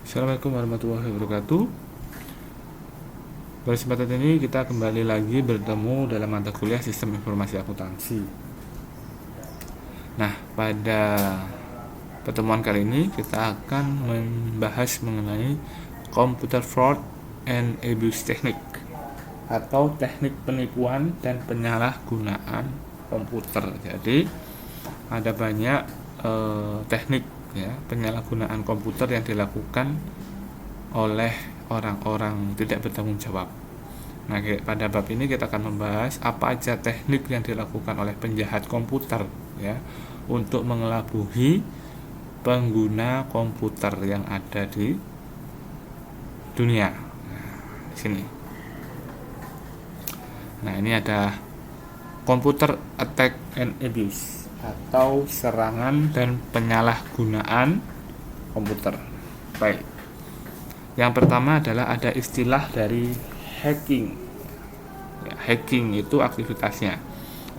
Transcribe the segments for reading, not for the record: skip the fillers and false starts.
Assalamualaikum warahmatullahi wabarakatuh. Pada kesempatan ini kita kembali lagi bertemu dalam mata kuliah Sistem Informasi Akuntansi. Nah, pada pertemuan kali ini kita akan membahas mengenai Computer Fraud and Abuse Technique atau teknik penipuan dan penyalahgunaan komputer. Jadi ada banyak teknik ya, penyalahgunaan komputer yang dilakukan oleh orang-orang tidak bertanggung jawab. Nah, pada bab ini kita akan membahas apa aja teknik yang dilakukan oleh penjahat komputer ya untuk mengelabui pengguna komputer yang ada di dunia. Nah, di sini. Nah, ini ada computer attack and abuse atau serangan dan penyalahgunaan komputer. Baik. Yang pertama adalah ada istilah dari hacking. Ya, hacking itu aktivitasnya.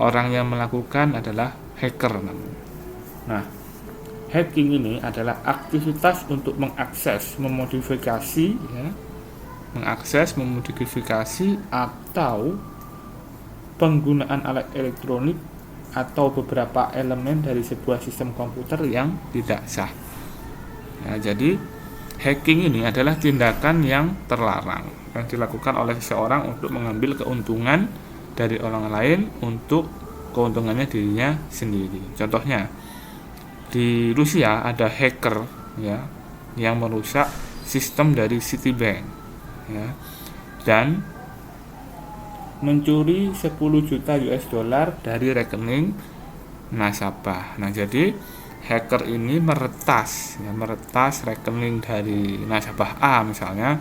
Orang yang melakukan adalah hacker. Nah, hacking ini adalah aktivitas untuk mengakses, memodifikasi, ya, memodifikasi atau penggunaan alat elektronik atau beberapa elemen dari sebuah sistem komputer yang tidak sah. Nah, jadi hacking ini adalah tindakan yang terlarang yang dilakukan oleh seseorang untuk mengambil keuntungan dari orang lain untuk keuntungannya dirinya sendiri. Contohnya di Rusia ada hacker ya yang merusak sistem dari Citibank ya, dan mencuri 10 juta US dollar dari rekening nasabah. Nah, jadi hacker ini meretas rekening dari nasabah A misalnya,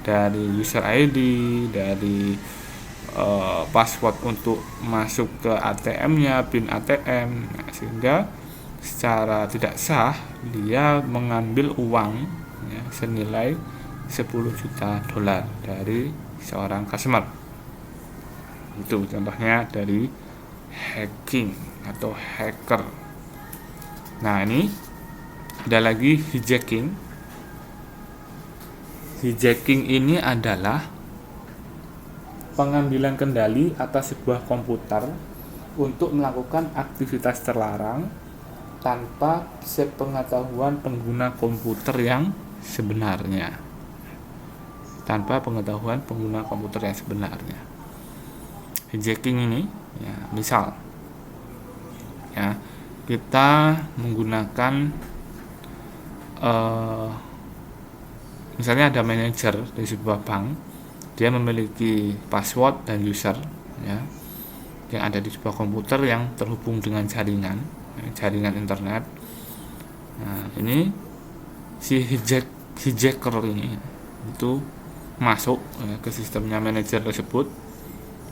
dari user ID, dari password untuk masuk ke ATM-nya, PIN ATM. Nah, sehingga secara tidak sah dia mengambil uang ya, senilai 10 juta dolar dari seorang customer. Itu contohnya dari hacking atau hacker. Nah, ini ada lagi hijacking. Hijacking ini adalah pengambilan kendali atas sebuah komputer untuk melakukan aktivitas terlarang tanpa sepengetahuan pengguna komputer yang sebenarnya. Hijacking ini ya, misal ya, kita menggunakan misalnya ada manajer di sebuah bank, dia memiliki password dan user ya yang ada di sebuah komputer yang terhubung dengan jaringan internet. Nah, ini si hijacker ini itu masuk ya, ke sistemnya manajer tersebut,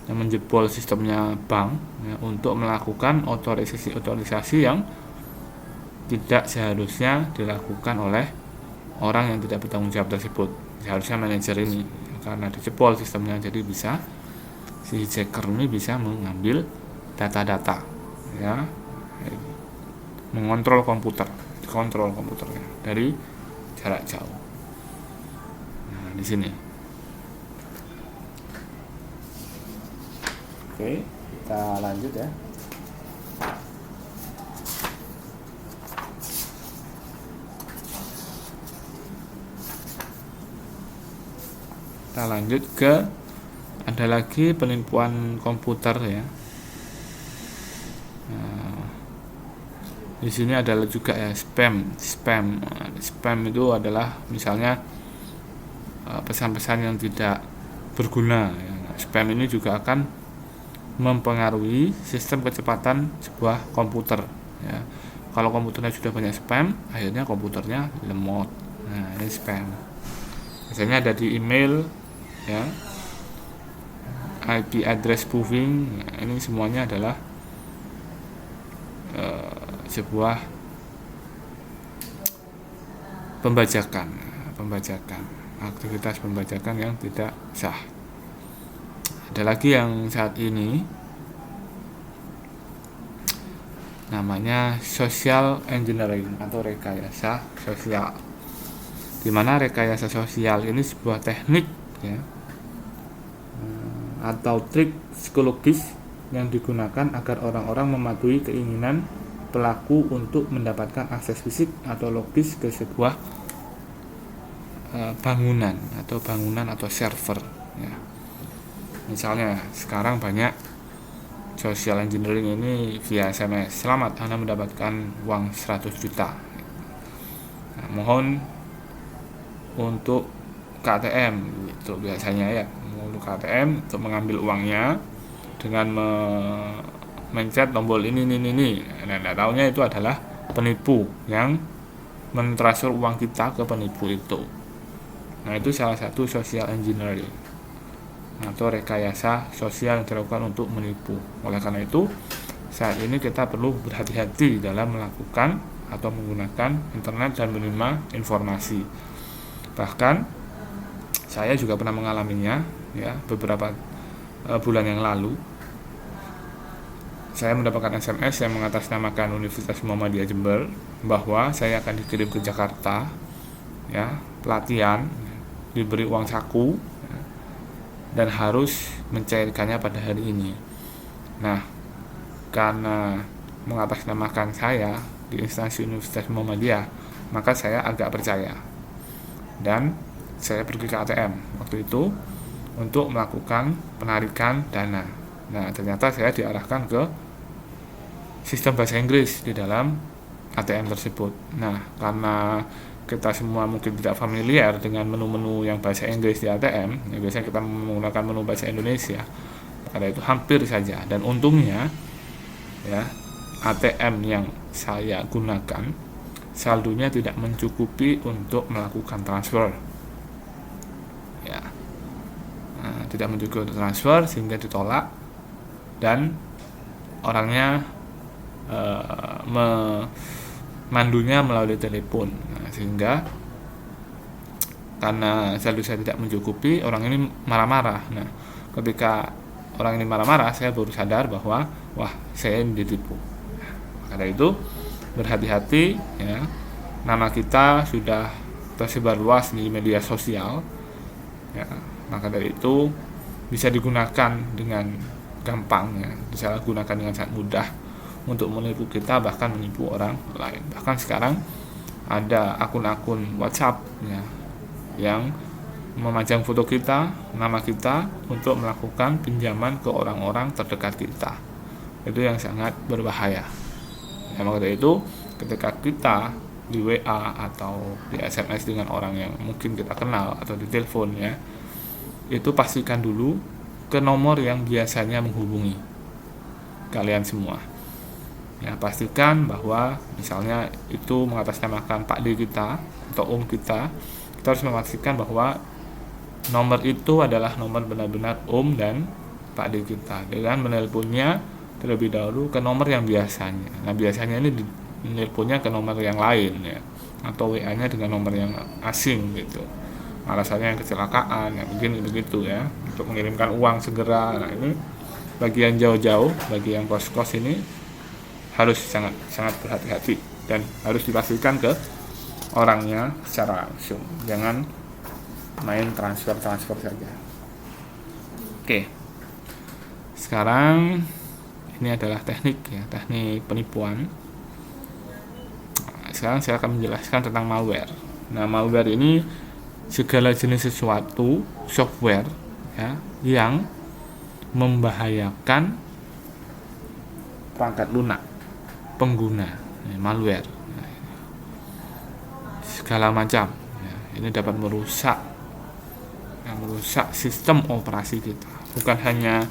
yang menjebol sistemnya bank ya, untuk melakukan otorisasi yang tidak seharusnya dilakukan oleh orang yang tidak bertanggung jawab tersebut. Seharusnya manajer ini, karena dijebol sistemnya, jadi si hijacker ini bisa mengambil data-data ya, mengontrol komputernya dari jarak jauh. Nah, di sini. Oke, kita lanjut ya. Kita lanjut ke ada lagi penipuan komputer ya. Nah, di sini adalah juga ya spam. Spam itu adalah misalnya pesan-pesan yang tidak berguna ya. Spam ini juga akan mempengaruhi sistem kecepatan sebuah komputer ya. Kalau komputernya sudah banyak spam, akhirnya komputernya lemot. Nah, ini spam. Biasanya ada di email ya, IP address spoofing. Nah, ini semuanya adalah sebuah aktivitas pembajakan yang tidak sah. Ada lagi yang saat ini namanya social engineering atau rekayasa sosial. di mana rekayasa sosial ini sebuah teknik ya, atau trik psikologis yang digunakan agar orang-orang mematuhi keinginan pelaku untuk mendapatkan akses fisik atau logis ke sebuah bangunan atau server ya. Misalnya sekarang banyak social engineering ini via SMS, selamat Anda mendapatkan uang 100 juta. Nah, mohon untuk KTM itu biasanya ya, untuk KTM untuk mengambil uangnya dengan mencet tombol ini. Nah, tahunya itu adalah penipu yang mentransfer uang kita ke penipu itu. Nah, itu salah satu social engineering atau rekayasa sosial yang dilakukan untuk menipu. Oleh karena itu, saat ini kita perlu berhati-hati dalam melakukan atau menggunakan internet dan menerima informasi. Bahkan saya juga pernah mengalaminya ya, beberapa bulan yang lalu. Saya mendapatkan SMS yang mengatasnamakan Universitas Muhammadiyah Jember bahwa saya akan dikirim ke Jakarta ya, pelatihan, diberi uang saku ya, dan harus mencairkannya pada hari ini. Nah, karena mengatasnamakan saya di instansi Universitas Muhammadiyah, maka saya agak percaya dan saya pergi ke ATM waktu itu untuk melakukan penarikan dana. Nah, ternyata saya diarahkan ke sistem bahasa Inggris di dalam ATM tersebut. Nah, karena kita semua mungkin tidak familiar dengan menu-menu yang bahasa Inggris di ATM, ya biasanya kita menggunakan menu bahasa Indonesia. Pada itu hampir saja, dan untungnya ya, ATM yang saya gunakan saldonya tidak mencukupi untuk melakukan transfer ya. Nah, tidak mencukupi untuk transfer sehingga ditolak dan orangnya memandunya melalui telepon. Nah, sehingga karena saldo saya tidak mencukupi, orang ini marah-marah. Nah, ketika orang ini marah-marah, saya baru sadar bahwa wah, saya ini ditipu. Karena itu berhati-hati ya, nama kita sudah tersebar luas di media sosial ya, maka dari itu bisa digunakan dengan gampang ya, disalahgunakan dengan sangat mudah untuk menipu kita, bahkan menipu orang lain. Bahkan sekarang ada akun-akun WhatsApp ya, yang memajang foto kita, nama kita untuk melakukan pinjaman ke orang-orang terdekat kita. Itu yang sangat berbahaya. Ya, maka dari itu ketika kita di WA atau di SMS dengan orang yang mungkin kita kenal atau di telepon ya, itu pastikan dulu ke nomor yang biasanya menghubungi kalian semua. Ya, pastikan bahwa misalnya itu mengatasnamakan Pak D kita atau Om kita harus memastikan bahwa nomor itu adalah nomor benar-benar Om dan Pak D kita, dengan menelponnya terlebih dahulu ke nomor yang biasanya. Nah, biasanya ini menelponnya ke nomor yang lain ya, atau WA-nya dengan nomor yang asing gitu. Alasannya yang kecelakaan, ya mungkin begitu ya, untuk mengirimkan uang segera. Nah, ini bagi yang jauh-jauh, bagi yang kos-kos ini harus sangat berhati-hati dan harus dipastikan ke orangnya secara langsung. Jangan main transfer saja. Oke. Sekarang ini adalah teknik penipuan. Sekarang saya akan menjelaskan tentang malware. Nah, malware ini segala jenis sesuatu software ya, yang membahayakan perangkat lunak pengguna, malware. Segala macam ya, ini dapat merusak sistem operasi kita. Bukan hanya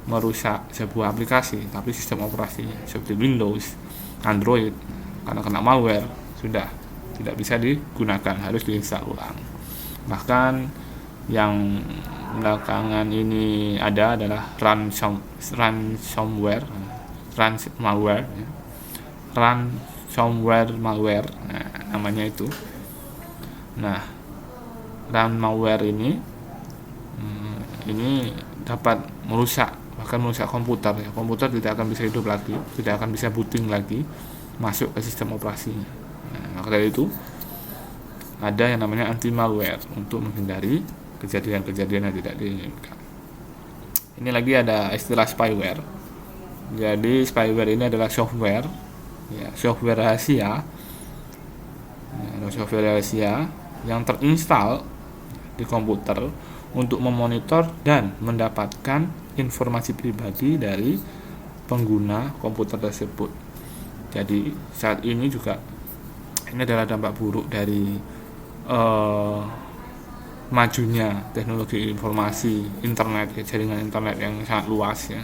merusak sebuah aplikasi, tapi sistem operasinya seperti Windows, Android. Karena kena malware sudah tidak bisa digunakan, harus diinstal ulang. Bahkan yang belakangan ini ada adalah ransomware malware, nah, namanya itu. Nah, ransomware ini dapat bahkan merusak komputer ya. Komputer tidak akan bisa hidup lagi, tidak akan bisa booting lagi masuk ke sistem operasinya. Nah, maka dari itu ada yang namanya anti malware untuk menghindari kejadian-kejadian yang tidak diinginkan. Ini lagi ada istilah spyware. Jadi spyware ini adalah software, ya, software rahasia, yang terinstal di komputer untuk memonitor dan mendapatkan informasi pribadi dari pengguna komputer tersebut. Jadi saat ini juga ini adalah dampak buruk dari majunya teknologi informasi internet, jaringan internet yang sangat luas, ya.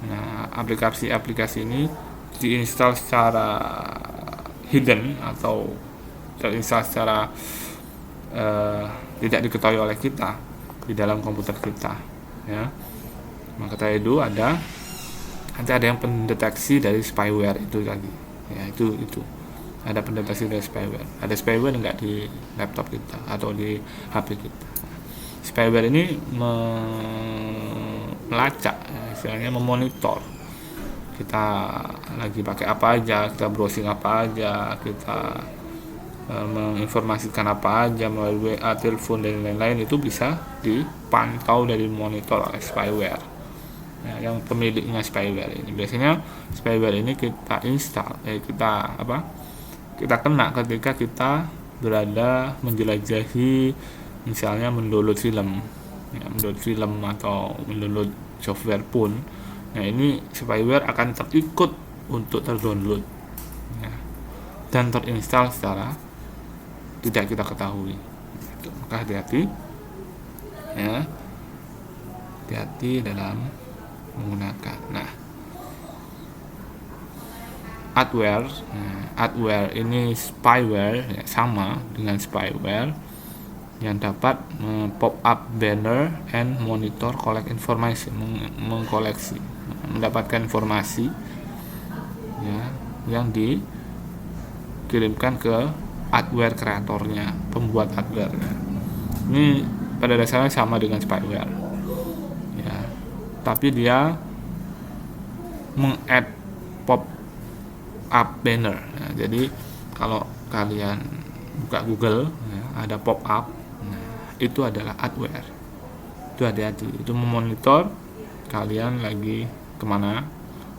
Nah, aplikasi-aplikasi ini diinstal secara hidden atau terinstall secara tidak diketahui oleh kita di dalam komputer kita, ya. Maka dari itu nanti ada yang pendeteksi dari spyware itu lagi, ya. Itu ada pendeteksi dari spyware. Ada spyware enggak di laptop kita atau di HP kita. Spyware ini melacak, istilahnya memonitor kita lagi pakai apa aja, kita browsing apa aja, kita menginformasikan apa aja melalui WA, telepon dan lain-lain. Itu bisa dipantau dari monitor oleh spyware, ya, yang pemiliknya spyware ini. Biasanya spyware ini kita install, kita kena ketika kita berada menjelajahi, misalnya mendownload film, atau mendownload software pun. Nah, ini spyware akan terikut untuk terdownload, ya, dan terinstall secara tidak kita ketahui. Maka hati-hati, ya, hati-hati dalam menggunakan. Nah, adware ini spyware, ya, sama dengan spyware yang dapat pop up banner and monitor collect information, mengkoleksi, mendapatkan informasi, ya, yang dikirimkan ke adware kreatornya, pembuat adware-nya. Ini pada dasarnya sama dengan spyware, ya, tapi dia meng-add pop up banner. Nah, jadi kalau kalian buka Google, ya, ada pop up, nah, itu adalah adware. Itu hati-hati, itu memonitor kalian lagi kemana,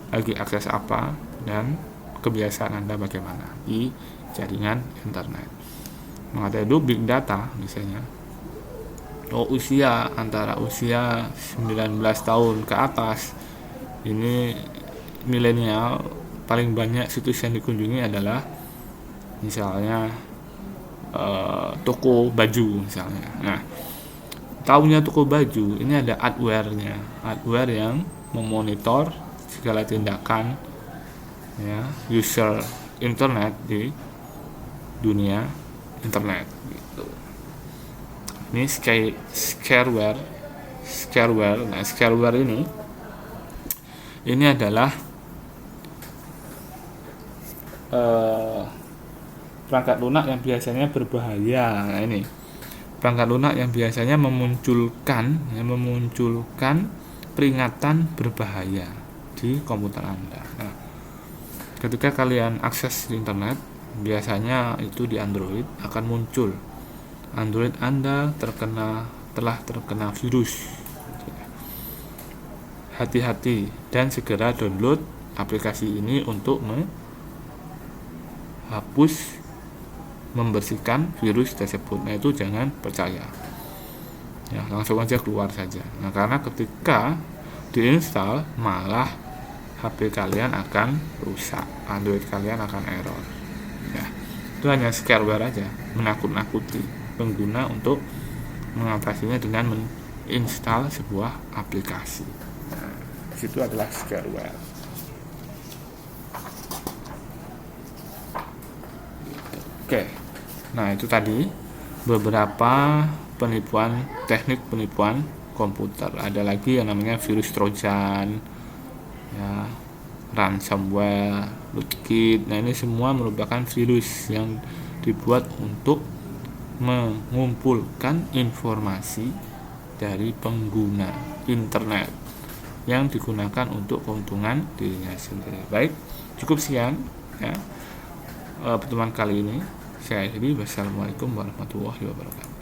lagi akses apa, dan kebiasaan Anda bagaimana di jaringan internet. Maka itu big data misalnya, antara usia 19 tahun ke atas, ini milenial, paling banyak situs yang dikunjungi adalah misalnya toko baju misalnya. Nah, tahunya toko baju ini ada adware-nya, adware yang memonitor segala tindakan, ya, user internet di dunia internet, gitu. Ini scareware. Nah, scareware ini adalah perangkat lunak yang biasanya berbahaya. Nah, ini perangkat lunak yang biasanya memunculkan peringatan berbahaya di komputer Anda. Nah, ketika kalian akses di internet, biasanya itu di Android akan muncul Android Anda telah terkena virus. Hati-hati dan segera download aplikasi ini untuk membersihkan virus tersebut. Nah, itu jangan percaya, ya, langsung aja keluar saja. Nah, karena ketika diinstal malah HP kalian akan rusak, Android kalian akan error, ya. Itu hanya scareware aja, menakut-nakuti pengguna untuk mengatasinya dengan menginstal sebuah aplikasi. Nah, itu adalah scareware. Oke, nah itu tadi beberapa teknik penipuan komputer. Ada lagi yang namanya virus trojan, ya, ransomware, rootkit. Nah, ini semua merupakan virus yang dibuat untuk mengumpulkan informasi dari pengguna internet yang digunakan untuk keuntungan dirinya sendiri. Baik, cukup sekian, ya, pertemuan kali ini. Saya akhiri, wassalamualaikum warahmatullahi wabarakatuh.